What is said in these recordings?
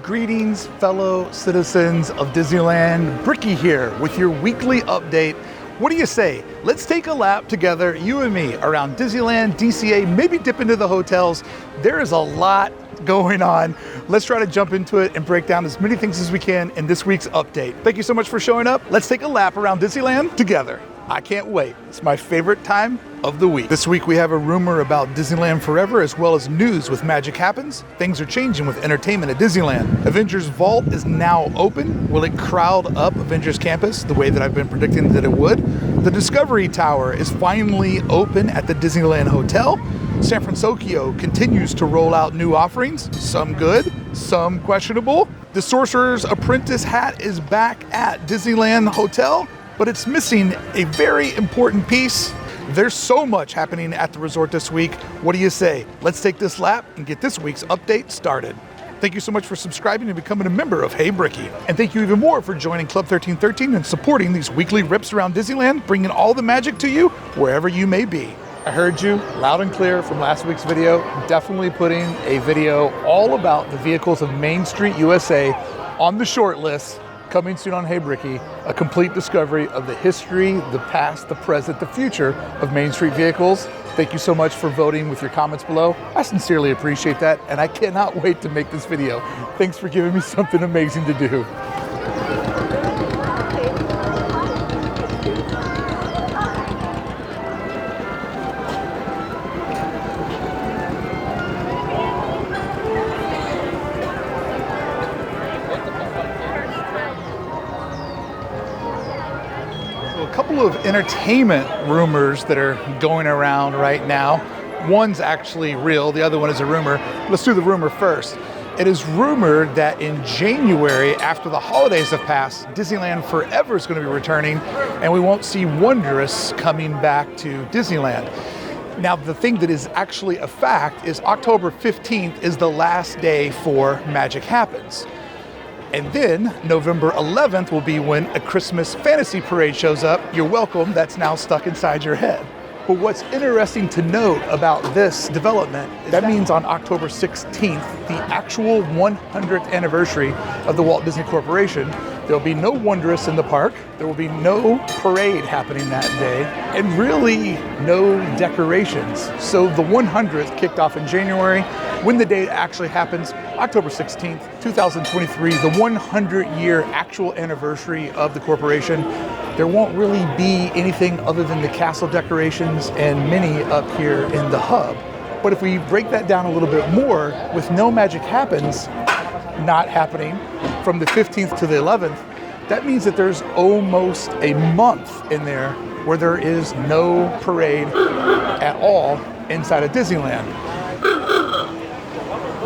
Greetings, fellow citizens of Disneyland. Brickey here with your weekly update. What do you say? Let's take a lap together, you and me, around Disneyland, DCA, maybe dip into the hotels. There is a lot going on. Let's try to jump into it and break down as many things as we can in this week's update. Thank you so much for showing up. Let's take a lap around Disneyland together. I can't wait. It's my favorite time of the week. This week we have a rumor about Disneyland Forever, as well as news with Magic Happens. Things are changing with entertainment at Disneyland. Avengers Vault is now open. Will it crowd up Avengers Campus the way that I've been predicting that it would? The Discovery Tower is finally open at the Disneyland Hotel. San Fransokyo continues to roll out new offerings, some good, some questionable. The Sorcerer's Apprentice hat is back at Disneyland Hotel, but it's missing a very important piece. There's so much happening at the resort this week. What do you say? Let's take this lap and get this week's update started. Thank you so much for subscribing and becoming a member of Hey Brickey. And thank you even more for joining Club 1313 and supporting these weekly rips around Disneyland, bringing all the magic to you wherever you may be. I heard you loud and clear from last week's video. Definitely putting a video all about the vehicles of Main Street USA on the short list. Coming soon on Hey Brickey, a complete discovery of the history, the past, the present, the future of Main Street vehicles. Thank you so much for voting with your comments below. I sincerely appreciate that, and I cannot wait to make this video. Thanks for giving me something amazing to do. Of entertainment rumors that are going around right now. One's actually real, the other one is a rumor. Let's do the rumor first. It is rumored that in January, after the holidays have passed, Disneyland Forever is going to be returning, and we won't see Wonderous coming back to Disneyland. Now, the thing that is actually a fact is October 15th is the last day for Magic Happens. And then November 11th will be when a Christmas fantasy parade shows up. You're welcome, that's now stuck inside your head. But what's interesting to note about this development is that means on October 16th, the actual 100th anniversary of the Walt Disney Corporation, there will be no Wondrous in the park, there will be no parade happening that day, and really no decorations. So the 100th kicked off in January. When the date actually happens, October 16th, 2023, the 100-year actual anniversary of the corporation. There won't really be anything other than the castle decorations and mini up here in the hub. But if we break that down a little bit more, with no Magic Happens not happening from the 15th to the 11th, that means that there's almost a month in there where there is no parade at all inside of Disneyland.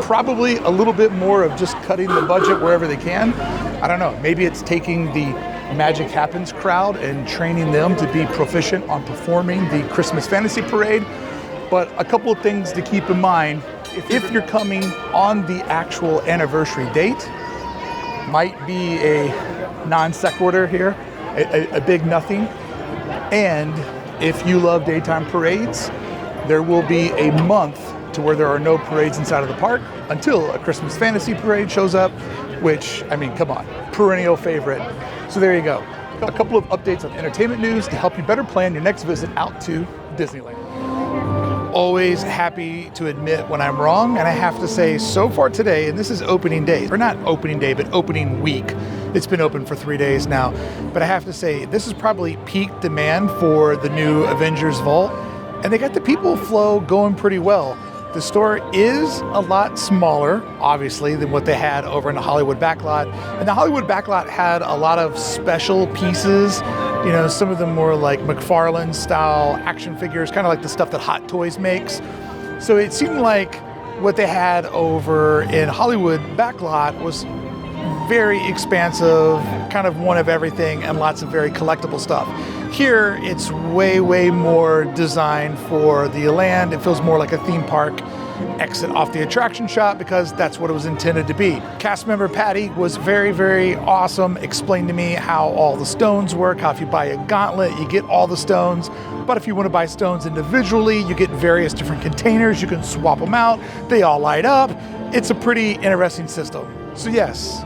Probably a little bit more of just cutting the budget wherever they can. I don't know, maybe it's taking the Magic Happens crowd and training them to be proficient on performing the Christmas Fantasy Parade. But a couple of things to keep in mind, if you're coming on the actual anniversary date, might be a non sequitur here, a big nothing. And if you love daytime parades, there will be a month to where there are no parades inside of the park until a Christmas Fantasy Parade shows up, which, I mean, come on, perennial favorite. So there you go. A couple of updates on entertainment news to help you better plan your next visit out to Disneyland. Always happy to admit when I'm wrong, and I have to say, so far today, and this is opening day, or not opening day, but opening week. It's been open for 3 days now, but I have to say, this is probably peak demand for the new Avengers Vault, and they got the people flow going pretty well. The store is a lot smaller, obviously, than what they had over in the Hollywood backlot. And the Hollywood backlot had a lot of special pieces, you know, some of them more like McFarlane style action figures, kind of like the stuff that Hot Toys makes. So it seemed like what they had over in Hollywood backlot was very expansive, kind of one of everything, and lots of very collectible stuff. Here, it's way, way more designed for the land. It feels more like a theme park exit off the attraction shop because that's what it was intended to be. Cast member Patty was very, very awesome. Explained to me how all the stones work, how if you buy a gauntlet, you get all the stones. But if you want to buy stones individually, you get various different containers. You can swap them out. They all light up. It's a pretty interesting system. So yes,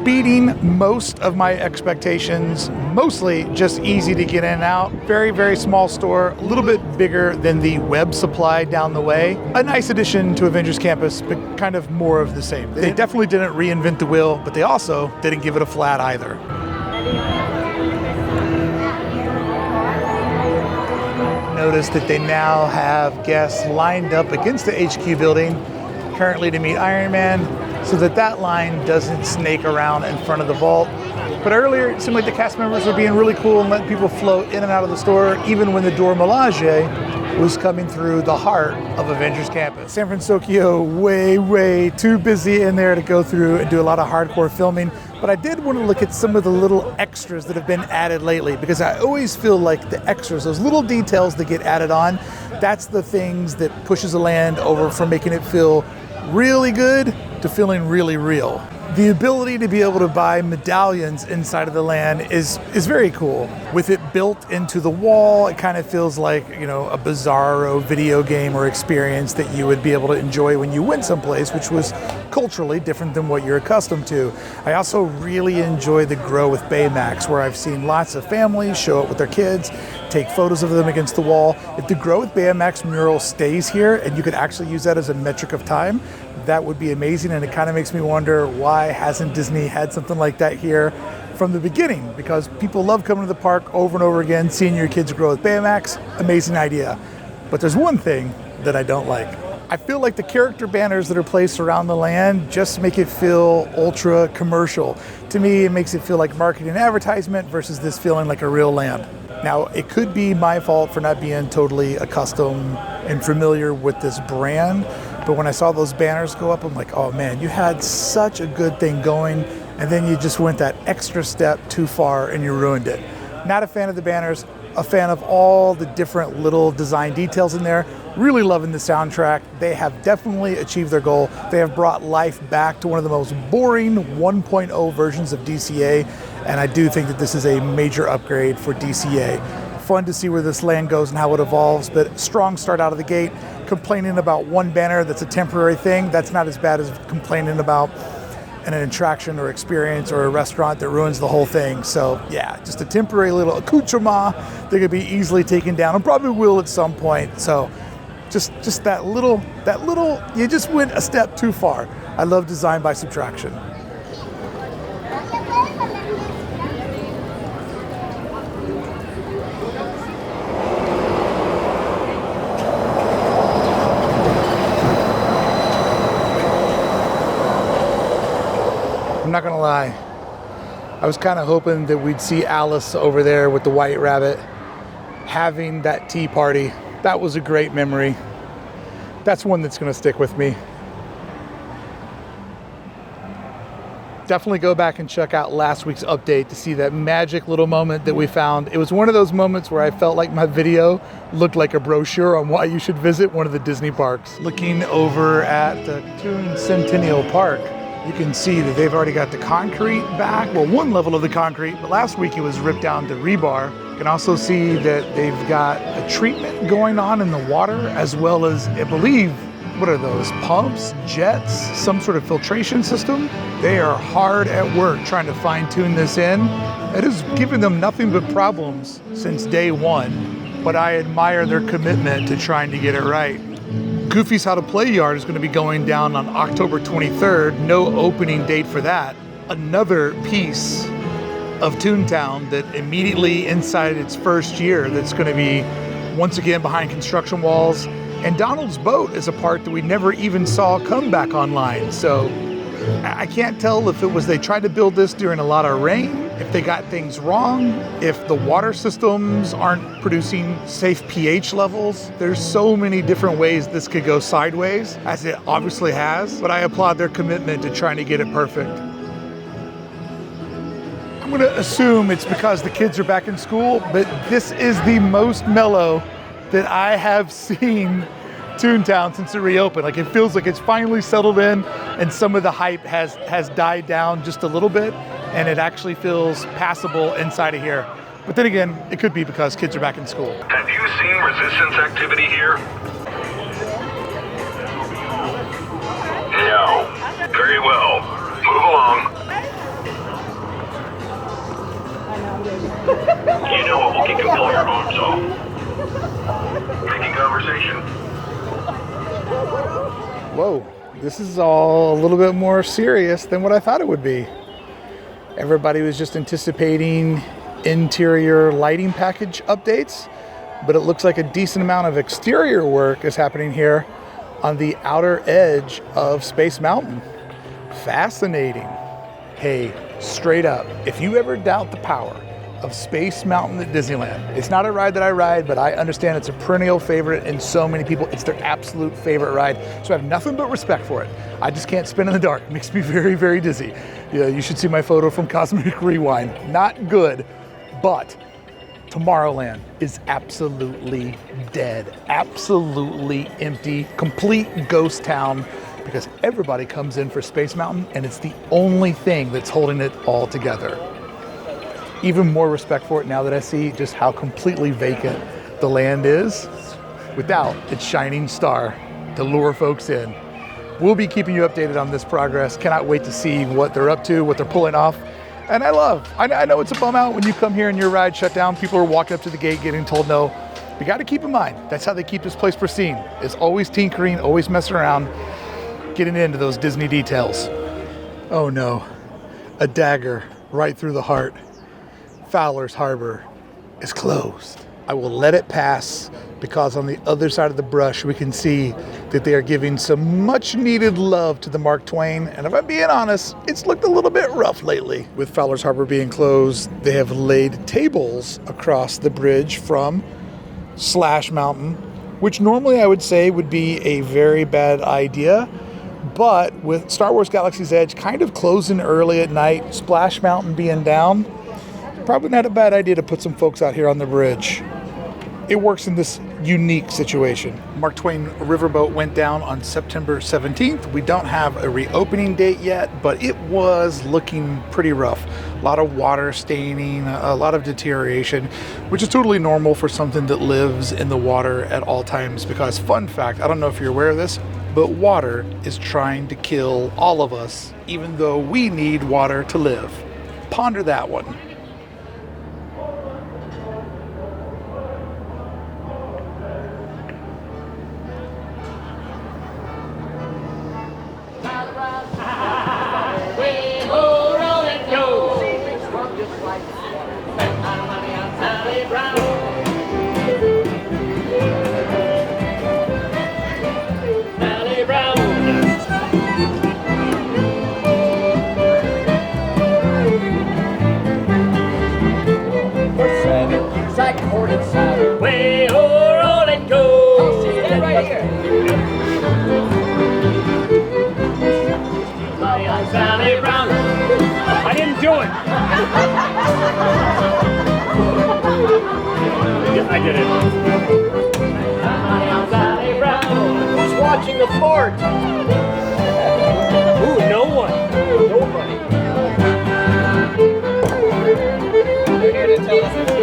beating most of my expectations, mostly just easy to get in and out. Very, very small store, a little bit bigger than the web supply down the way. A nice addition to Avengers Campus, but kind of more of the same. They definitely didn't reinvent the wheel, but they also didn't give it a flat either. Notice that they now have guests lined up against the HQ building currently to meet Iron Man, so that line doesn't snake around in front of the vault. But earlier, it seemed like the cast members were being really cool and letting people flow in and out of the store, even when the Dora Milaje was coming through the heart of Avengers Campus. San Fransokyo, way too busy in there to go through and do a lot of hardcore filming. But I did want to look at some of the little extras that have been added lately, because I always feel like the extras, those little details that get added on, that's the things that pushes the land over from making it feel really good to feeling really real. The ability to be able to buy medallions inside of the land is very cool. With it built into the wall, it kind of feels like, you know, a bizarro video game or experience that you would be able to enjoy when you went someplace, which was culturally different than what you're accustomed to. I also really enjoy the Grow with Baymax, where I've seen lots of families show up with their kids, take photos of them against the wall. If the Grow with Baymax mural stays here and you could actually use that as a metric of time, that would be amazing. And it kind of makes me wonder, why hasn't Disney had something like that here from the beginning? Because people love coming to the park over and over again, seeing your kids grow with Baymax. Amazing idea. But there's one thing that I don't like. I feel like the character banners that are placed around the land just make it feel ultra commercial. To me, it makes it feel like marketing and advertisement versus this feeling like a real land. Now, it could be my fault for not being totally accustomed and familiar with this brand, but when I saw those banners go up, I'm like, oh man, you had such a good thing going, and then you just went that extra step too far and you ruined it. Not a fan of the banners, a fan of all the different little design details in there. Really loving the soundtrack. They have definitely achieved their goal. They have brought life back to one of the most boring 1.0 versions of DCA, and I do think that this is a major upgrade for DCA. Fun to see where this land goes and how it evolves, but strong start out of the gate. Complaining about one banner that's a temporary thing, that's not as bad as complaining about an attraction or experience or a restaurant that ruins the whole thing. So yeah, just a temporary little accoutrement that could be easily taken down, and probably will at some point. So just that little, you just went a step too far. I love design by subtraction. I'm not gonna lie, I was kind of hoping that we'd see Alice over there with the White Rabbit having that tea party. That was a great memory. That's one that's gonna stick with me. Definitely go back and check out last week's update to see that magic little moment that we found. It was one of those moments where I felt like my video looked like a brochure on why you should visit one of the Disney parks. Looking over at the Toon Centennial Park, you can see that they've already got the concrete back. Well, one level of the concrete, but last week it was ripped down to rebar. You can also see that they've got a treatment going on in the water, as well as, I believe, what are those, pumps, jets, some sort of filtration system? They are hard at work trying to fine tune this in. It has given them nothing but problems since day one, but I admire their commitment to trying to get it right. Goofy's How to Play Yard is going to be going down on October 23rd. No opening date for that. Another piece of ToonTown that immediately inside its first year that's going to be once again behind construction walls. And Donald's Boat is a part that we never even saw come back online. So I can't tell if it was they tried to build this during a lot of rain, if they got things wrong, if the water systems aren't producing safe pH levels. There's so many different ways this could go sideways, as it obviously has, but I applaud their commitment to trying to get it perfect. I'm gonna assume it's because the kids are back in school, but this is the most mellow that I have seen ToonTown since it reopened. Like, it feels like it's finally settled in and some of the hype has died down just a little bit, and it actually feels passable inside of here. But then again, it could be because kids are back in school. Have you seen resistance activity here? No. Very well. Move Whoa, this is all a little bit more serious than what I thought it would be. Everybody was just anticipating interior lighting package updates, but it looks like a decent amount of exterior work is happening here on the outer edge of Space Mountain. Fascinating. Hey, straight up, if you ever doubt the power of Space Mountain at Disneyland, it's not a ride that I ride, but I understand it's a perennial favorite in so many people. It's their absolute favorite ride, so I have nothing but respect for it. I just can't spin in the dark. It makes me very, very dizzy. Yeah, you should see my photo from Cosmic Rewind. Not good, but Tomorrowland is absolutely dead, absolutely empty, complete ghost town, because everybody comes in for Space Mountain and it's the only thing that's holding it all together. Even more respect for it now that I see just how completely vacant the land is without its shining star to lure folks in. We'll be keeping you updated on this progress. Cannot wait to see what they're up to, what they're pulling off. And I know it's a bum out when you come here and your ride shut down. People are walking up to the gate getting told no. But you got to keep in mind, that's how they keep this place pristine. It's always tinkering, always messing around, getting into those Disney details. Oh no, a dagger right through the heart. Fowler's Harbor is closed. I will let it pass because on the other side of the brush we can see that they are giving some much needed love to the Mark Twain, and if I'm being honest, it's looked a little bit rough lately. With Fowler's Harbor being closed, they have laid tables across the bridge from Slash Mountain, which normally I would say would be a very bad idea, but with Star Wars Galaxy's Edge kind of closing early at night, Splash Mountain being down, probably not a bad idea to put some folks out here on the bridge. It works in this unique situation. Mark Twain Riverboat went down on September 17th. We don't have a reopening date yet, but it was looking pretty rough. A lot of water staining, a lot of deterioration, which is totally normal for something that lives in the water at all times because, fun fact, I don't know if you're aware of this, but water is trying to kill all of us, even though we need water to live. Ponder that one. I didn't do it. I did it. Who's watching the fort? Ooh, no one. Nobody. They're here to tell us it's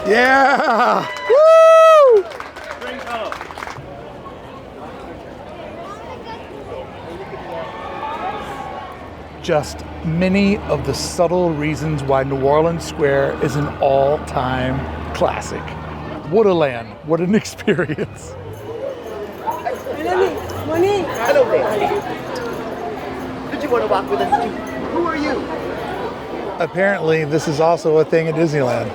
Yeah! Woo! Just many of the subtle reasons why New Orleans Square is an all-time classic. What a land, what an experience. And then Hello there. Did you want to walk with us too? Who are you? Apparently, this is also a thing at Disneyland.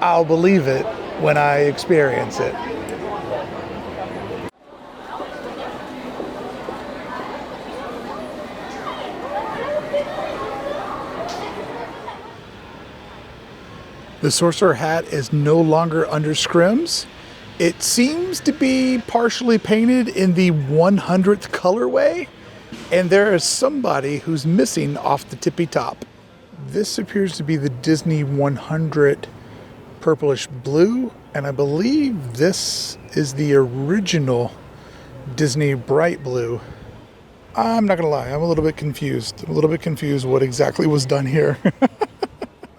I'll believe it when I experience it. The Sorcerer hat is no longer under scrims. It seems to be partially painted in the 100th colorway, and there is somebody who's missing off the tippy top. This appears to be the Disney 100 purplish blue, and I believe this is the original Disney bright blue. I'm not gonna lie, I'm a little bit confused. What exactly was done here.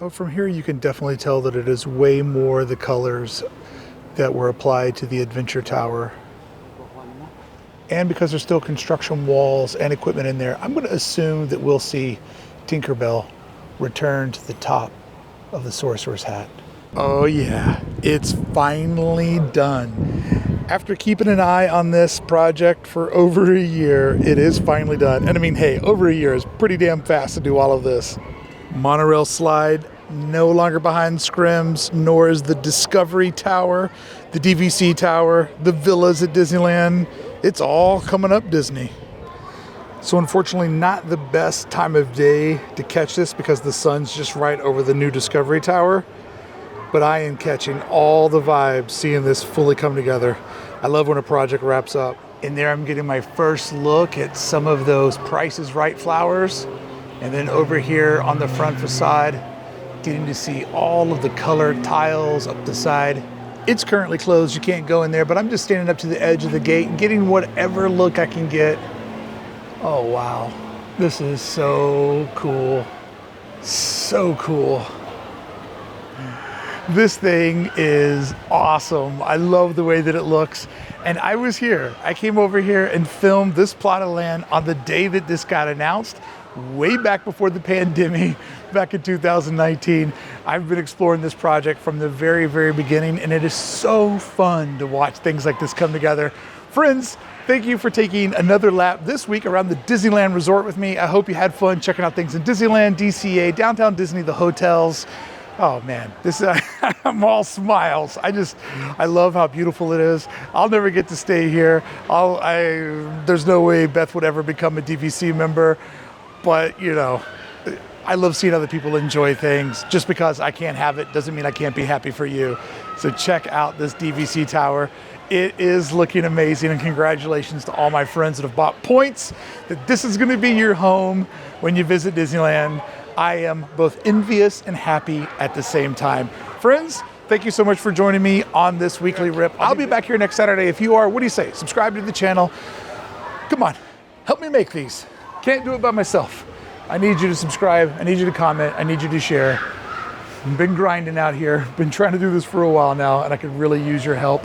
Oh, from here you can definitely tell that it is way more the colors that were applied to the Adventure Tower. And because there's still construction walls and equipment in there, I'm going to assume that we'll see Tinkerbell return to the top of the Sorcerer's hat. Oh yeah, it's finally done. After keeping an eye on this project for over a year, it is finally done. And I mean, hey, over a year is pretty damn fast to do all of this. Monorail slide, no longer behind scrims, nor is the Discovery Tower, the DVC Tower, the villas at Disneyland. It's all coming up Disney. So unfortunately, not the best time of day to catch this because the sun's just right over the new Discovery Tower. But I am catching all the vibes seeing this fully come together. I love when a project wraps up. In there, I'm getting my first look at some of those Price is Right flowers. And then over here on the front facade, getting to see all of the colored tiles up the side. It's currently closed, you can't go in there, but I'm just standing up to the edge of the gate and getting whatever look I can get. Oh wow, this is so cool. So cool. This thing is awesome. I love the way that it looks. And I was here. I came over here and filmed this plot of land on the day that this got announced, way back before the pandemic, back in 2019. I've been exploring this project from the very, very beginning, and it is so fun to watch things like this come together. Friends, thank you for taking another lap this week around the Disneyland Resort with me. I hope you had fun checking out things in Disneyland, DCA, Downtown Disney, the hotels. Oh man, this I'm all smiles. I love how beautiful it is. I'll never get to stay here. There's no way Beth would ever become a DVC member, but you know, I love seeing other people enjoy things. Just because I can't have it doesn't mean I can't be happy for you. So check out this DVC tower. It is looking amazing, and congratulations to all my friends that have bought points that this is going to be your home when you visit Disneyland. I am both envious and happy at the same time. Friends, thank you so much for joining me on this weekly rip. I'll be back here next Saturday. If you are, what do you say? Subscribe to the channel. Come on, help me make these. Can't do it by myself. I need you to subscribe. I need you to comment. I need you to share. I've been grinding out here. Been trying to do this for a while now, and I could really use your help.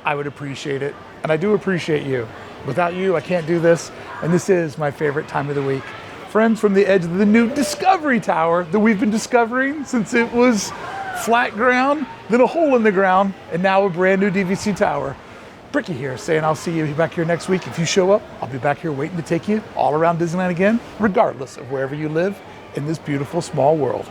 I would appreciate it. And I do appreciate you. Without you, I can't do this. And this is my favorite time of the week. Friends, from the edge of the new Discovery Tower that we've been discovering since it was flat ground, then a hole in the ground, and now a brand new DVC tower. Brickey here saying I'll see you back here next week. If you show up, I'll be back here waiting to take you all around Disneyland again, regardless of wherever you live in this beautiful small world.